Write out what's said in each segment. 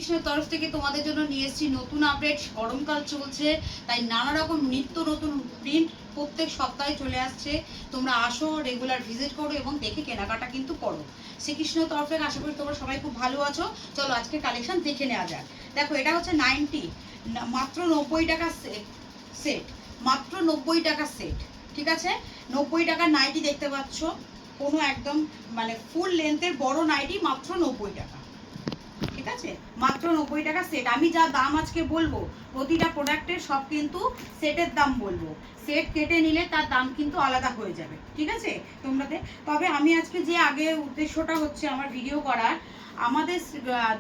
শ্রীকৃষ্ণের তরফ থেকে তোমাদের জন্য নিয়ে এসেছি নতুন আপডেট। গরমকাল চলছে, তাই নানা রকম নিত্য নতুন প্রিন্ট প্রত্যেক সপ্তাহে চলে আসছে। তোমরা আসো, রেগুলার ভিজিট করো এবং দেখে কেনাকাটা কিন্তু করো। শ্রীকৃষ্ণের তরফ থেকে আশা করি তোমরা সবাই খুব ভালো আছো। চলো আজকে কালেকশন দেখে নেওয়া যাক। দেখো, এটা হচ্ছে 90, মাত্র 90 টাকা সেট, মাত্র 90 টাকা সেট। ঠিক আছে, 90 টাকার নাইটি দেখতে পাচ্ছ, কোনো একদম মানে ফুল লেন্থের বড় নাইটি, মাত্র 90 টাকা। ঠিক আছে, মাত্র 90 টাকা সেট। আমি যা দাম আজকে বলবো প্রতিটা প্রোডাক্টের সব কিন্তু সেটের দাম বলবো, সেট কেটে নিলে তার দাম কিন্তু আলাদা হয়ে যাবে। ঠিক আছে তোমাদের, তবে আমি আজকে যে আগে উদ্দেশ্যটা হচ্ছে আমার ভিডিও করার, আমাদের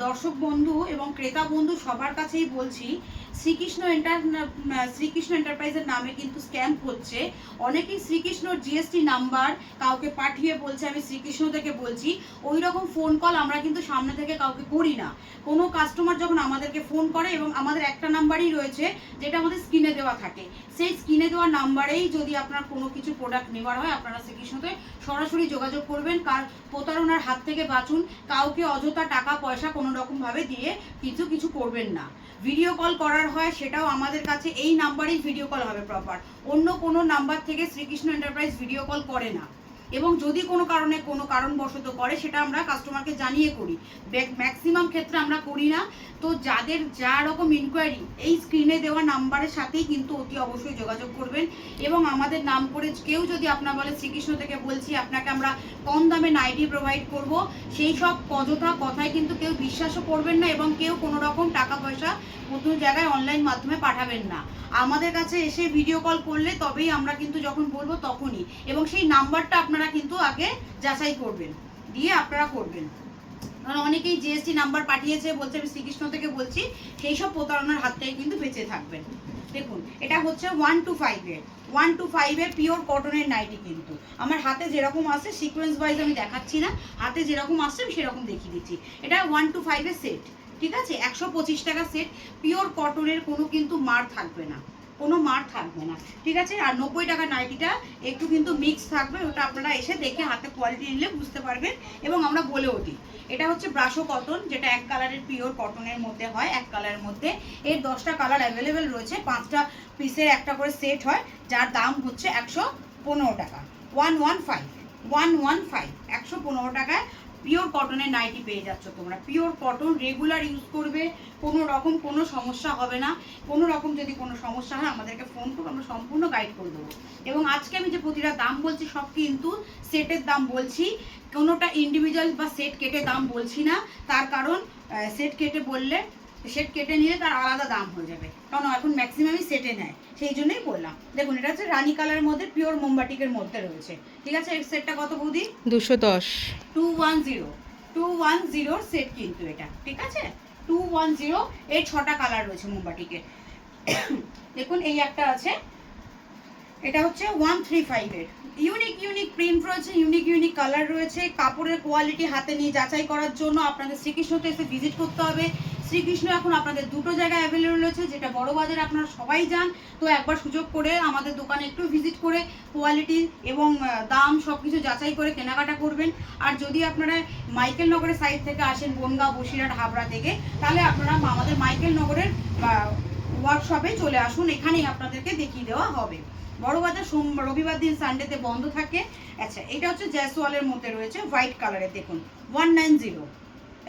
দর্শক বন্ধু এবং ক্রেতা বন্ধু সবার কাছেই বলছি, শ্রীকৃষ্ণ এন্টারপ্রাইজের নামে কিন্তু স্ক্যাম হচ্ছে। অনেকেই শ্রীকৃষ্ণর জিএসটি নাম্বার কাউকে পাঠিয়ে বলছে আমি শ্রীকৃষ্ণ থেকে বলছি, ওই রকম ফোন কল আমরা কিন্তু সামনে থেকে কাউকে করি না। কোনো কাস্টমার যখন আমাদেরকে ফোন করে, এবং আমাদের একটা নাম্বারই রয়েছে যেটা আমাদের স্ক্রিনে দেওয়া থাকে, সেই স্ক্রিনে দেওয়া নাম্বারেই যদি আপনার কোনো কিছু প্রোডাক্ট নেওয়ার হয় আপনারা শ্রীকৃষ্ণতে সরাসরি যোগাযোগ করবেন। কার প্রতারণার হাত থেকে বাঁচুন, কাউকে অযথা টাকা পয়সা কোনো রকমভাবে দিয়ে কিছু করবেন না। ভিডিও কল করার হয় সেটাও আমাদের কাছে এই নাম্বারেই ভিডিও কল হবে প্রপার, অন্য কোনো নাম্বার থেকে শ্রীকৃষ্ণ এন্টারপ্রাইজ ভিডিও কল করে না। এবং যদি কোনো কারণে কোনো কারণবশত করে সেটা আমরা কাস্টমারকে জানিয়ে করি, ম্যাক্সিমাম ক্ষেত্রে আমরা করি না। তো যাদের যা রকম ইনকোয়ারি, এই স্ক্রিনে দেওয়া নাম্বারের সাথেই কিন্তু অতি অবশ্যই যোগাযোগ করবেন। এবং আমাদের নাম করে কেউ যদি আপনার বলে শ্রীকৃষ্ণ থেকে বলছি, আপনাকে আমরা কম দামে নাইটি প্রোভাইড করব, সেই সব অযথা কথায় কিন্তু কেউ বিশ্বাসও করবেন না, এবং কেউ কোনো রকম টাকা পয়সা নতুন জায়গায় অনলাইন মাধ্যমে পাঠাবেন না। আমাদের কাছে এসে ভিডিও কল করলে তবেই আমরা কিন্তু যখন বলবো তখনই, এবং সেই নাম্বারটা আপনারা কিন্তু আগে যাচাই করবেন, দিয়ে আপনারা করবেন। কারণ অনেকেই জিএসটি নাম্বার পাঠিয়েছে, বলছে আমি শ্রীকৃষ্ণ থেকে বলছি, সেই সব প্রতারণার হাত থেকে কিন্তু বেঁচে থাকবেন। দেখুন, এটা হচ্ছে 125 এর পিওর কটনের নাইটি। কিন্তু আমার হাতে যেরকম আসছে, সিকোয়েন্স ওয়াইজ আমি দেখাচ্ছি না, হাতে যেরকম আসছে আমি সেরকম দেখিয়ে দিচ্ছি। এটা 125 এর সেট। ঠিক আছে, 125 টাকা সেট, পিওর কটনের, কোনো কিন্তু মার থাকবে না, কোনো মার থাকবে না। ঠিক আছে, আর 90 টাকা নাইটিটা একটু কিন্তু মিক্স থাকবে, ওটা আপনারা এসে দেখে হাতে কোয়ালিটি নিলে বুঝতে পারবেন। এবং আমরা বলেও দিই, এটা হচ্ছে ব্রাশো কটন, যেটা এক কালারের পিওর কটনের মধ্যে হয়, এক কালারের মধ্যে। এর 10টা কালার অ্যাভেলেবেল রয়েছে, 5টা পিসের একটা করে সেট হয়, যার দাম হচ্ছে 115 টাকা। 115 টাকায় পিওর কটনের নাইটি পেয়ে যাচ্ছ তোমরা। পিওর কটন, রেগুলার ইউজ করবে, কোনো রকম কোনো সমস্যা হবে না। কোনো রকম যদি কোনো সমস্যা হয় আমাদেরকে ফোন করো, আমরা সম্পূর্ণ গাইড করে দেবো। এবং আজকে আমি যে প্রতিটা দাম বলছি সব কিন্তু সেটের দাম বলছি, কোনোটা ইন্ডিভিজুয়াল বা সেট কেটে দাম বলছি না। তার কারণ সেট কেটে বললে, সেট কেটে নিলে তার আলাদা দাম হয়ে যাবে, কারণ এখন ম্যাক্সিমামই সেটে নেয়, সেই জন্যই বললাম। দেখুন, এটা হচ্ছে রানী কালারের মধ্যে পিওর মোমবাটিকের মধ্যে রয়েছে। ঠিক আছে, এর সেটটা কত বৌদি? 210। 210 সেট কিন্তু এটা। ঠিক আছে, 210, এর 6টা কালার রয়েছে মোমবাটিকে। দেখুন, এই একটা আছে, এটা হচ্ছে 135 এর। ইউনিক প্রিন্ট রয়েছে, ইউনিক কালার রয়েছে। কাপড়ের কোয়ালিটি হাতে নিয়ে যাচাই করার জন্য আপনাদের শ্রীকৃষ্ণতে এসে ভিজিট করতে হবে। শ্রীকৃষ্ণ এখন আপনাদের দুটো জায়গায় অ্যাভেলেবল রয়েছে, যেটা বড় বাজারে আপনারা সবাই যান। তো একবার সুযোগ করে আমাদের দোকানে একটু ভিজিট করে কোয়ালিটি এবং দাম সব কিছু যাচাই করে কেনাকাটা করবেন। আর যদি আপনারা মাইকেল নগরের সাইড থেকে আসেন, বনগাঁ, বসিরহাট, হাবড়া থেকে, তাহলে আপনারা আমাদের মাইকেল নগরের ওয়ার্কশপে চলে আসুন, এখানেই আপনাদেরকে দেখিয়ে দেওয়া হবে। বড় বাজার রবিবার দিন, সানডেতে বন্ধ থাকে। আচ্ছা, এটা হচ্ছে জ্যাসওয়ালের মধ্যে রয়েছে, হোয়াইট কালারের। দেখুন, 190,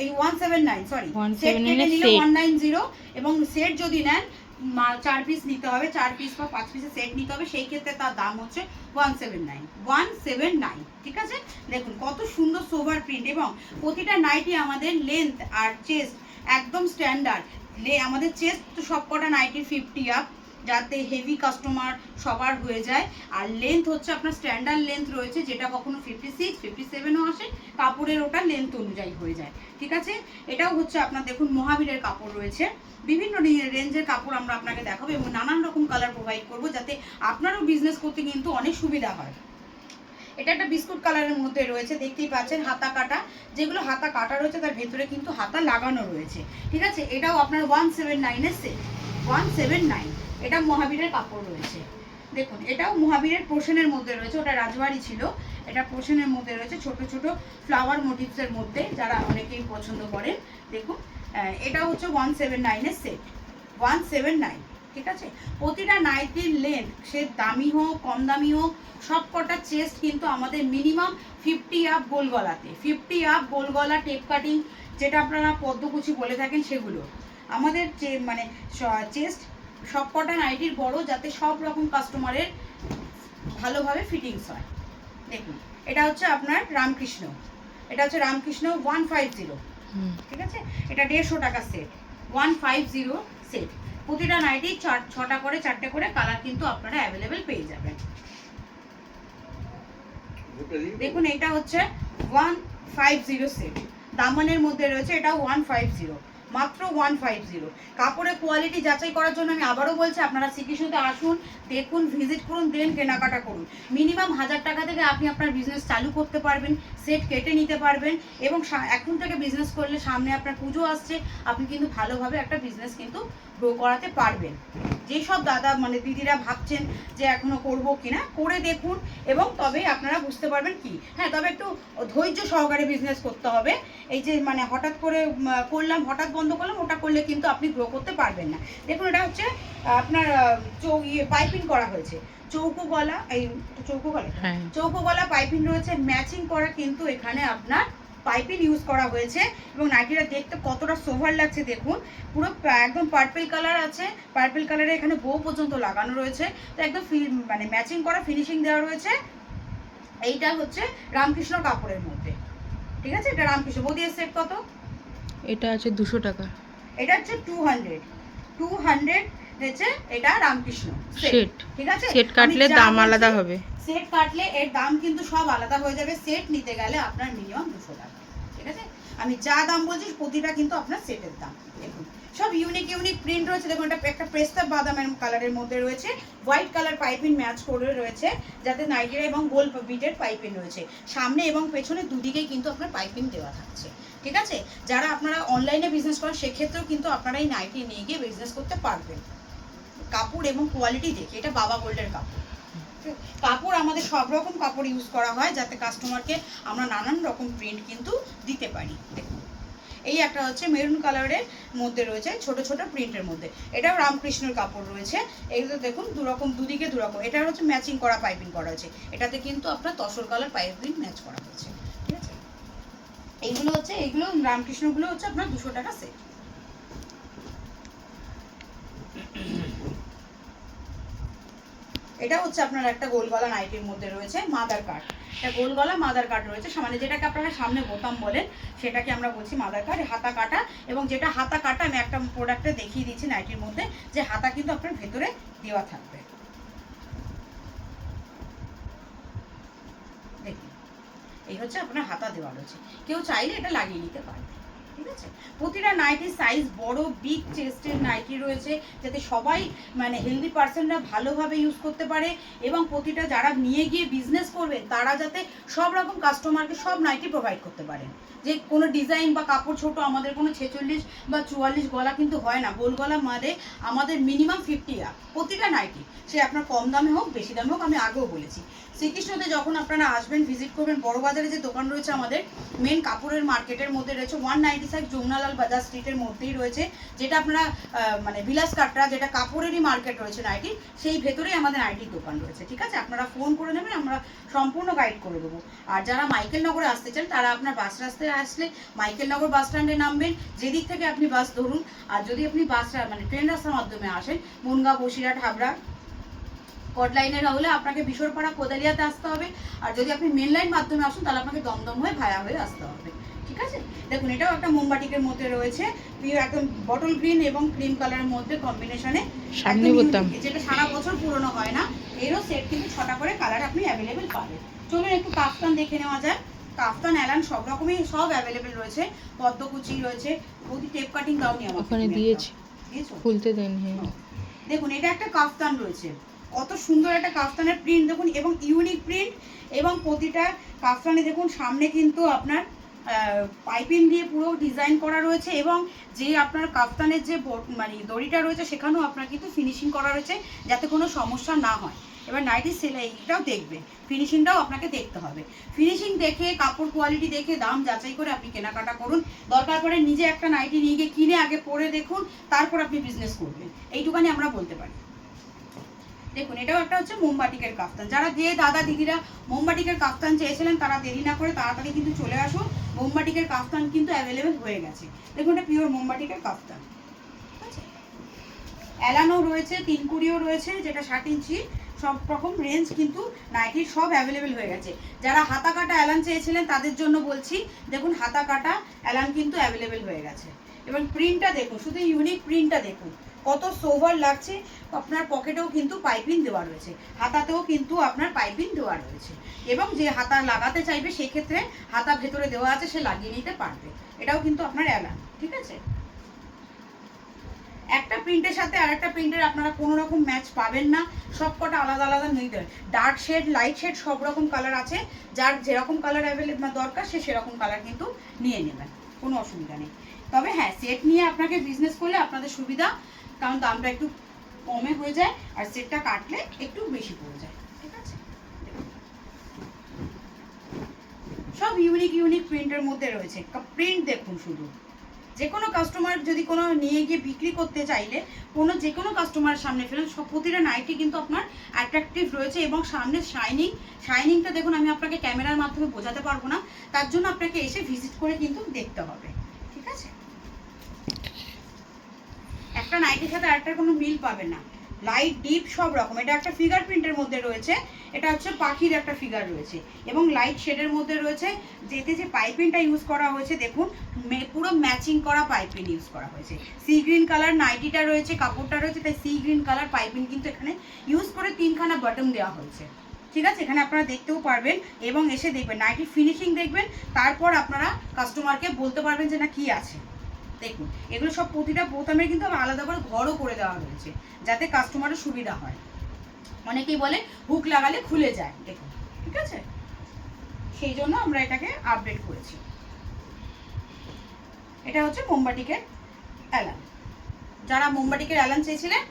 এই 179, সরি, সেট কেটে নিলে 190। এবং সেট যদি নেন 4 পিস নিতে হবে, 4 পিস বা 5 পিসের সেট নিতে হবে, সেই ক্ষেত্রে তার দাম হচ্ছে 179। ঠিক আছে, দেখুন কত সুন্দর সোভার প্রিন্ট, এবং প্রতিটা নাইটি আমাদের লেন্থ আর চেস্ট একদম স্ট্যান্ডার্ড। আমাদের চেস্ট তো সবকটা নাইটির 50 আপ, যাতে হেভি কাস্টমার সবার হয়ে যায়। আর লেন্থ হচ্ছে আপনার স্ট্যান্ডার্ড লেন্থ রয়েছে, যেটা কখনো 56, 57ও আসে, কাপড়ের ওটা লেন্থ অনুযায়ী হয়ে যায়। ঠিক আছে, এটাও হচ্ছে আপনার দেখুন মহাবীরের কাপড় রয়েছে, বিভিন্ন রেঞ্জের কাপড় আমরা আপনাকে দেখাবো, এবং নানান রকম কালার প্রোভাইড করবো, যাতে আপনারও বিজনেস করতে কিন্তু অনেক সুবিধা হয়। এটা একটা বিস্কুট কালারের মধ্যে রয়েছে, দেখতেই পাচ্ছেন হাতা কাটা, যেগুলো হাতা কাটা রয়েছে তার ভেতরে কিন্তু হাতা লাগানো রয়েছে। ঠিক আছে, এটাও আপনার 179 এর সেট, 179। এটা মহাবীরের কাপড় রয়েছে। দেখুন, এটাও মহাবীরের পোর্শনের মধ্যে রয়েছে, ওটা রাজবাড়ি ছিল, এটা পোর্শনের মধ্যে রয়েছে, ছোট ছোট ফ্লাওয়ার মোটিভসের মধ্যে, যারা অনেকেই পছন্দ করেন। দেখুন, এটা হচ্ছে 179 এর সেট, 179, ঠিক আছে। প্রতিটা নাইটির লেন্থ সে দামি হোক কম দামি হোক সব কটা চেস্ট কিন্তু আমাদের মিনিমাম 50 আপ গোল গলাতে, 50 আপ গোল গলা টেপ কাটিং যেটা আপনারা পদ্মকুচি বলে থাকেন সেগুলো আমাদের মানে চেস্ট সব কটা নাইটির বড়, যাতে সব রকম কাস্টমারের ভালোভাবে ফিটিংস হয়। দেখুন এটা হচ্ছে আপনার রামকৃষ্ণ, এটা হচ্ছে রামকৃষ্ণ 150, ঠিক আছে। এটা 150 টাকা সেট, 150 সেট। প্রতিটা নাইটি 6টা করে 4টে করে কালার কিন্তু আপনারা অ্যাভেলেবেল পেয়ে যাবেন। দেখুন এটা হচ্ছে 150 সেট, দামানের মধ্যে রয়েছে, এটা 150, মাত্র 150। কাপড়ের কোয়ালিটি যাচাই করার জন্য আমি আবারও বলছি আপনারা শ্রীকৃষ্ণতে আসুন, দেখুন, ভিজিট করুন, দেন কেনাকাটা করুন। মিনিমাম 1000 টাকা থেকে আপনি আপনার বিজনেস চালু করতে পারবেন, সেট কেটে নিতে পারবেন, এবং এখন থেকে বিজনেস করলে সামনে আপনার পুজো আসছে, আপনি কিন্তু ভালোভাবে একটা বিজনেস কিন্তু গ্রো করাতে পারবেন। যেসব দাদা মানে দিদিরা ভাবছেন যে এখনো করবো কিনা, করে দেখুন এবং তবে আপনারা বুঝতে পারবেন কি। হ্যাঁ, তবে একটু ধৈর্য সহকারে বিজনেস করতে হবে। এই যে মানে হঠাৎ করে করলাম, হঠাৎ বন্ধ করলাম, ওটা করলে কিন্তু আপনি গ্রো করতে পারবেন না। দেখুন এটা হচ্ছে আপনার পাইপিং করা হয়েছে, চৌকো গলা, এই চৌকো গলা, চৌকো গলা পাইপিং রয়েছে, ম্যাচিং করা কিন্তু এখানে আপনার পাইপিং ইউজ করা হয়েছে। এবং নাইটিটা দেখতে কতটা সোভার লাগছে দেখুন, পুরো একদম পার্পল কালার আছে, পার্পল কালারে এখানে বউ পর্যন্ত লাগানো রয়েছে, তো একদম মানে ম্যাচিং করা ফিনিশিং দেওয়া রয়েছে। এইটা হচ্ছে রামকৃষ্ণ কাপড়ের মধ্যে, ঠিক আছে। এটা রামকৃষ্ণ বদিয়ের সেট কত? এটা আছে 200 টাকা, এটা হচ্ছে 200 হচ্ছে এটা রামকৃষ্ণ সেট, ঠিক আছে। সেট কাটলে দাম আলাদা হবে, সেট কাটলে এর দাম কিন্তু সব আলাদা হয়ে যাবে। সেট নিতে গেলে আপনার মিনিমাম 200 টাকা, ঠিক আছে। আমি যা দাম বলছি প্রতিটা কিন্তু আপনার সেটের দাম। দেখুন সব ইউনিক প্রিন্ট রয়েছে। দেখুন এটা একটা পেস্তা বাদামের কালারের মধ্যে রয়েছে, হোয়াইট কালার পাইপিং ম্যাচ করে রয়েছে, যাতে নাইটিরা এবং গোল বিটের পাইপিং রয়েছে, সামনে এবং পেছনে দুদিকেই কিন্তু আপনার পাইপিং দেওয়া থাকছে, ঠিক আছে। যারা আপনারা অনলাইনে বিজনেস করেন সেক্ষেত্রেও কিন্তু আপনারা এই নাইটি নিয়ে গিয়ে বিজনেস করতে পারবেন। কাপড় এবং কোয়ালিটি দেখে, এটা বাবা গোল্ডের কাপড়। কাপড় আমাদের সব রকম কাপড় ইউজ করা হয়, যাতে কাস্টমারকে আমরা নানান রকম প্রিন্ট কিন্তু দিতে পারি। দেখুন এই একটা হচ্ছে মেরুন কালারের মধ্যে রয়েছে, ছোট ছোট প্রিন্টের মধ্যে, এটাও রামকৃষ্ণের কাপড় রয়েছে। এইগুলো দেখুন দুদিকে দুরকম, এটা হচ্ছে ম্যাচিং করা পাইপিং করা হয়েছে, এটাতে কিন্তু আপনার তসর কালার পাইপিং ম্যাচ করা হয়েছে, ঠিক আছে। এইগুলো রামকৃষ্ণগুলো হচ্ছে আপনার 200 টাকা সেট। এটা হচ্ছে আপনার একটা গোলগলা নাইটির মধ্যে রয়েছে মাদার কাট, এটা গোলগলা মাদার কাট রয়েছে, মানে যেটাকে আপনারা সামনে বোতাম বলেন সেটাকে আমরা বলছি মাদার কাট, হাতা কাটা। এবং যেটা হাতা কাটা আমি একটা প্রোডাক্টে দেখিয়ে দিচ্ছি নাইটির মধ্যে, যে হাতা কিন্তু আপনার ভেতরে দেওয়া থাকবে। দেখুন এই হচ্ছে আপনার হাতা দেওয়া রয়েছে, কেউ চাইলে এটা লাগিয়ে নিতে পারবে, ঠিক আছে। প্রতিটা নাইটির সাইজ বড়, বিগ চেস্টের নাইটি রয়েছে, যাতে সবাই মানে হেলদি পার্সনরা ভালোভাবে ইউজ করতে পারে, এবং প্রতিটা যারা নিয়ে গিয়ে বিজনেস করবেন তারা যাতে সব রকম কাস্টমারকে সব নাইটি প্রোভাইড করতে পারেন। যে কোনো ডিজাইন বা কাপড় ছোট, আমাদের কোনো 46 বা 44 গলা কিন্তু হয় না, গোল গলা মানে আমাদের মিনিমাম 50 আপ প্রতিটা নাইটি, সে আপনার কম দামে হোক বেশি দামে হোক। আমি আগেও বলেছি শ্রীকৃষ্ণতে যখন আপনারা আসবেন ভিজিট করবেন, বড় বাজারে যে দোকান রয়েছে আমাদের মেন কাপড়ের মার্কেটের মধ্যে রয়েছে, 195 যমুনালাল বাজার স্ট্রিটের মধ্যেই রয়েছে, যেটা আপনারা মানে বিলাস কাটরা, যেটা কাপড়েরই মার্কেট রয়েছে নাইটি, সেই ভেতরেই আমাদের নাইটির দোকান রয়েছে, ঠিক আছে। আপনারা ফোন করে নেবেন, আমরা সম্পূর্ণ গাইড করে দেবো। আর যারা মাইকেল নগরে আসতে চান তারা আপনার বাস রাস্তায় আসলে মাইকেল নগর বাস স্ট্যান্ডে নামবেন, যেদিক থেকে আপনি বাস ধরুন। আর যদি আপনি মানে ট্রেন রাস্তার মাধ্যমে আসেন, বনগাঁ, বসিরহাট, হাবড়া, কট লাইনের হলে আপনাকে বিশরপাড়া, কোদালিয়াতে আসতে হবে। আর যদি আপনি মেন লাইন মাধ্যমে আসুন তাহলে আপনাকে দমদম হয়ে ভায়া হয়ে আসতে হবে, ঠিক আছে। দেখুন এটাও একটা মোমবাটিকের মধ্যে রয়েছে, একদম বটল গ্রিন এবং ক্রিম কালারের মধ্যে কম্বিনেশনে, যেটা সারা বছর পুরনো হয় না। এরও সেট কিন্তু 6টা করে কালার আপনি অ্যাভেলেবেল পাবেন। চলুন একটু কাফতান দেখে নেওয়া যায়। কাফতান অ্যালান সব রকমই সব অ্যাভেলেবেল রয়েছে, পদ্মকুচি রয়েছে, বৌদি টেপ কাটিং দাও নি আমাকে, ওখানে দিয়েছি, খুলতে দেন। হ্যাঁ দেখুন এটা একটা কাফতান রয়েছে, কত সুন্দর একটা কাফতানের প্রিন্ট দেখুন, এবং ইউনিক প্রিন্ট। এবং প্রতিটা কাফতানে দেখুন সামনে কিন্তু আপনার পাইপিং দিয়ে পুরো ডিজাইন করা রয়েছে, এবং যে আপনার কাফতানের যে মানে দড়িটা রয়েছে সেখানেও আপনার কিন্তু ফিনিশিং করা রয়েছে যাতে কোনো সমস্যা না হয়। এবার নাইটি সেলাইটাও দেখবে, ফিনিশিংটাও আপনাকে দেখতে হবে। ফিনিশিং দেখে, কাপড় কোয়ালিটি দেখে, দাম যাচাই করে আপনি কেনাকাটা করুন। দরকার পড়ে নিজে একটা নাইটি নিয়ে গিয়ে কিনে আগে পরে দেখুন, তারপর আপনি বিজনেস করবেন, এইটুখানি আমরা বলতে পারি। দেখুন এটাও একটা হচ্ছে মোমবাটিকের কাফতান। যারা যে দাদা দিদিরা মোমবাটিকের কাফতান চেয়েছিলেন তারা দেরি না করে তাড়াতাড়ি কিন্তু চলে আসুন, মোমবাটিকের কাফতান কিন্তু অ্যাভেলেবেল হয়ে গেছে। দেখুন এটা পিওর মোমবাটিকের কাফতান, এলানো রয়েছে, 3 কুড়িও রয়েছে, যেটা 60 ইঞ্চি, সব রকম রেঞ্জ কিন্তু নাইটির সব অ্যাভেলেবেল হয়ে গেছে। যারা হাতা কাটা অ্যালান চেয়েছিলেন তাদের জন্য বলছি, দেখুন হাতা কাটা অ্যালান কিন্তু অ্যাভেলেবেল হয়ে গেছে। এবং প্রিন্টটা দেখুন, শুধু ইউনিক প্রিন্টটা দেখুন কত সোভার লাগছে। আপনার পকেটেও কিন্তু পাইপিং দেওয়া রয়েছে, হাতাতেও কিন্তু আপনার পাইপিং দেওয়া রয়েছে, এবং যে হাতা লাগাতে চাইবে সেক্ষেত্রে হাতা ভেতরে দেওয়া আছে, সে লাগিয়ে নিতে পারবে। এটাও কিন্তু আপনার অ্যালান, ঠিক আছে। একটা প্রিন্টের সাথে আরেকটা প্রিন্টের আপনারা কোনো রকম ম্যাচ পাবেন না, সব কটা আলাদা আলাদা নিতে হবে। ডার্ক শেড, লাইট শেড সব রকম কালার আছে, যার যেরকম কালার অ্যাভেলেবল দরকার সে সেরকম কালার কিন্তু নিয়ে নেবেন, কোনো অসুবিধা নেই। তবে হ্যাঁ, সেট নিয়ে আপনাকে বিজনেস করলে আপনাদের সুবিধা, কারণ দামটা একটু কমে হয়ে যায় আর সেটটা কাটলে একটু বেশি পড়ে যায়, ঠিক আছে। সব ইউনিক ইউনিক প্রিন্টের মধ্যে রয়েছে, প্রিন্ট দেখুন শুধু। যে কোনো কাস্টমার যদি কোনো নিয়ে গিয়ে বিক্রি করতে চাইলে কোনো যে কোনো কাস্টমারের সামনে ফেলেন, সব প্রতিটা নাইটি কিন্তু আপনার অ্যাট্রাকটিভ রয়েছে, এবং সামনে শাইনিংটা দেখুন। আমি আপনাকে ক্যামেরার মাধ্যমে বোঝাতে পারবো না, তার জন্য আপনাকে এসে ভিজিট করে কিন্তু দেখতে হবে, ঠিক আছে। একটা নাইটির সাথে আরেকটার কোনো মিল পাবে না, লাইট ডিপ সব রকম। এটা একটা ফিগার প্রিন্টের মধ্যে রয়েছে, এটা হচ্ছে পাখির একটা ফিগার রয়েছে, এবং লাইট শেডের মধ্যে রয়েছে। যেতে যে পাইপিংটা ইউজ করা হয়েছে দেখুন, পুরো ম্যাচিং করা পাইপিং ইউজ করা হয়েছে। সি গ্রিন কালার নাইটিটা রয়েছে, কাপড়টা রয়েছে, তাই সি গ্রিন কালার পাইপিং কিন্তু এখানে ইউজ করে 3খানা বাটন দেওয়া হয়েছে, ঠিক আছে। এখানে আপনারা দেখতেও পারবেন এবং এসে দেখবেন নাইটির ফিনিশিং দেখবেন, তারপর আপনারা কাস্টমারকে বলতে পারবেন যে না কি আছে। দেখুন এগুলো সব প্রতিটা বোতামের কিন্তু আলাদা করে ঘরও করে দেওয়া রয়েছে, যাতে কাস্টমারের সুবিধা হয়। অনেকেই বলে হুক লাগালে খুলে যায়, দেখুন, ঠিক আছে। সেই জন্য আমরা এটাকে আপডেট করেছি। এটা হচ্ছে মোমবাটিকের অ্যালান। যারা মোমবাটিকের অ্যালান চেয়েছিলেন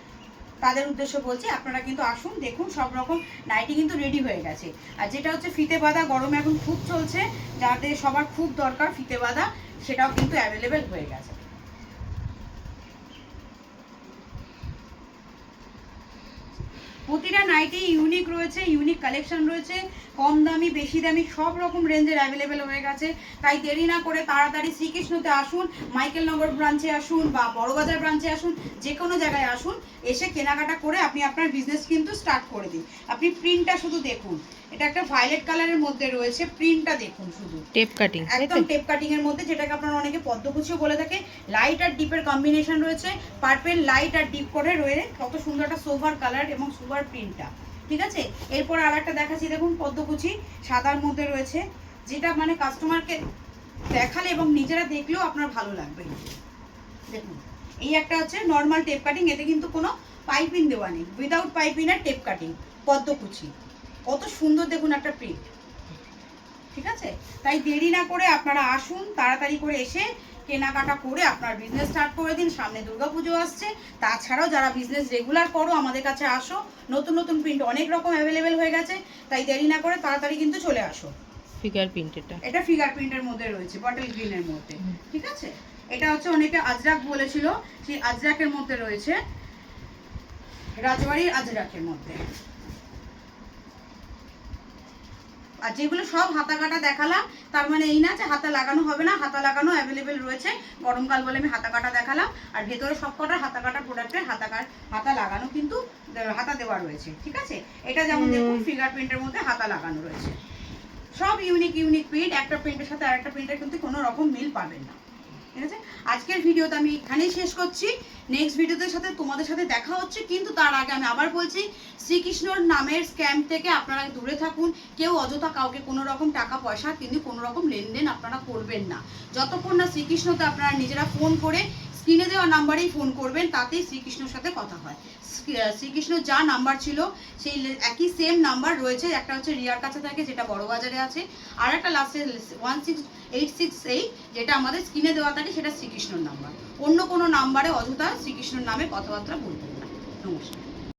তাদের উদ্দেশ্য বলছি, আপনারা কিন্তু আসুন, দেখুন সব রকম নাইটি কিন্তু রেডি হয়ে গেছে। আর যেটা হচ্ছে ফিতে বাঁধা, গরমে এখন খুব চলছে, যাদের সবার খুব দরকার ফিতে বাঁধা, সেটাও কিন্তু অ্যাভেলেবেল হয়ে গেছে। প্রতিটা নাইটি ইউনিক রয়েছে, ইউনিক কালেকশন রয়েছে, কম দামি বেশি দামি সব রকম রেঞ্জের অ্যাভেলেবেল হয়ে গেছে। তাই দেরি না করে তাড়াতাড়ি শ্রীকৃষ্ণতে আসুন, মাইকেলনগর ব্রাঞ্চে আসুন বা বড়বাজার ব্রাঞ্চে আসুন, যে কোনো জায়গায় আসুন, এসে কেনাকাটা করে আপনি আপনার বিজনেস কিন্তু স্টার্ট করে দিন। আপনি প্রিন্টটা শুধু দেখুন, এটা একটা ভায়োলেট কালারের মধ্যে রয়েছে, প্রিন্টটা দেখুন শুধু, টেপ কাটিং, একদম টেপ কাটিং এর মধ্যে, যেটাকে আপনারা অনেকে পদ্মকুচিও বলে থাকে। লাইট আর ডিপের কম্বিনেশন রয়েছে, পার্পেল লাইট আর ডিপ করে রয়েছে, কত সুন্দর একটা সোভার কালার এবং সোভার প্রিন্টটা, ঠিক আছে। এরপর আর একটা দেখাচ্ছি, দেখুন পদ্মকুচি সাদার মধ্যে রয়েছে, যেটা মানে কাস্টমারকে দেখালে এবং নিজেরা দেখলেও আপনার ভালো লাগবে। দেখুন এই একটা হচ্ছে নর্মাল টেপ কাটিং, এতে কিন্তু কোনো পাইপিং দেওয়া নেই, উইদাউট পাইপিং আর টেপ কাটিং পদ্মকুচি, কত সুন্দর দেখুন একটা প্রিন্ট, ঠিক আছে। তাই দেরি না করে আপনারা আসুন, তাড়াতাড়ি করে এসে কেনাকাটা করে আপনার বিজনেস স্টার্ট করে দিন। সামনে দুর্গাপুজো আসছে, তাছাড়াও যারা বিজনেস রেগুলার করো আমাদের কাছে আসো, নতুন নতুন প্রিন্ট অনেক রকম অ্যাভেলেবেল হয়ে গেছে, তাই দেরি না করে তাড়াতাড়ি কিন্তু চলে আসো। ফিগার প্রিন্ট, এটা ফিগার প্রিন্টের মধ্যে রয়েছে, বটল গ্রিনের মধ্যে, ঠিক আছে। এটা হচ্ছে অনেকে আজরাক বলেছিল, সেই আজরাকের মধ্যে রয়েছে, রাজবাড়ির আজরাকের মধ্যে। আর যেগুলো সব হাতা কাটা দেখালাম তার মানে এই না যে হাতা লাগানো হবে না, হাতা লাগানো অ্যাভেলেবেল রয়েছে। গরমকাল বলে আমি হাতা কাটা দেখালাম, আর ভেতরে সব কটা হাতা কাটা প্রোডাক্টের হাতা লাগানো কিন্তু হাতা দেওয়া রয়েছে, ঠিক আছে। এটা যেমন দেখুন ফিঙ্গার প্রিন্টের মধ্যে হাতা লাগানো রয়েছে, সব ইউনিক ইউনিক প্রিন্ট, একটা প্রিন্টের সাথে আরেকটা প্রিন্টের কিন্তু কোনো রকম মিল পাবেন না, ঠিক আছে। আজকের ভিডিওটা আমি এখানেই শেষ করছি, নেক্সট ভিডিওদের সাথে তোমাদের সাথে দেখা হচ্ছে। কিন্তু তার আগে আমি আবার বলছি, শ্রীকৃষ্ণর নামের স্ক্যাম থেকে আপনারা দূরে থাকুন। কেউ অযথা কাউকে কোনো রকম টাকা পয়সা কিন্তু কোনো রকম লেনদেন আপনারা করবেন না, যতক্ষণ না শ্রীকৃষ্ণতে আপনারা নিজেরা ফোন করে স্ক্রিনে দেওয়া নাম্বারেই ফোন করবেন, তাতেই শ্রীকৃষ্ণর সাথে কথা হয়। শ্রীকৃষ্ণ যা নাম্বার ছিল সেই একই সেম নাম্বার রয়েছে, একটা হচ্ছে রিয়ার কাছে থাকে যেটা বড় বাজারে আছে, আর একটা লাস্টে 16868 যেটা আমাদের স্ক্রিনে দেওয়া থাকে, সেটা শ্রীকৃষ্ণর নাম্বার। অন্য কোনো নাম্বারে অযথা শ্রীকৃষ্ণর নামে কথাবার্তা বলবেন না। নমস্কার।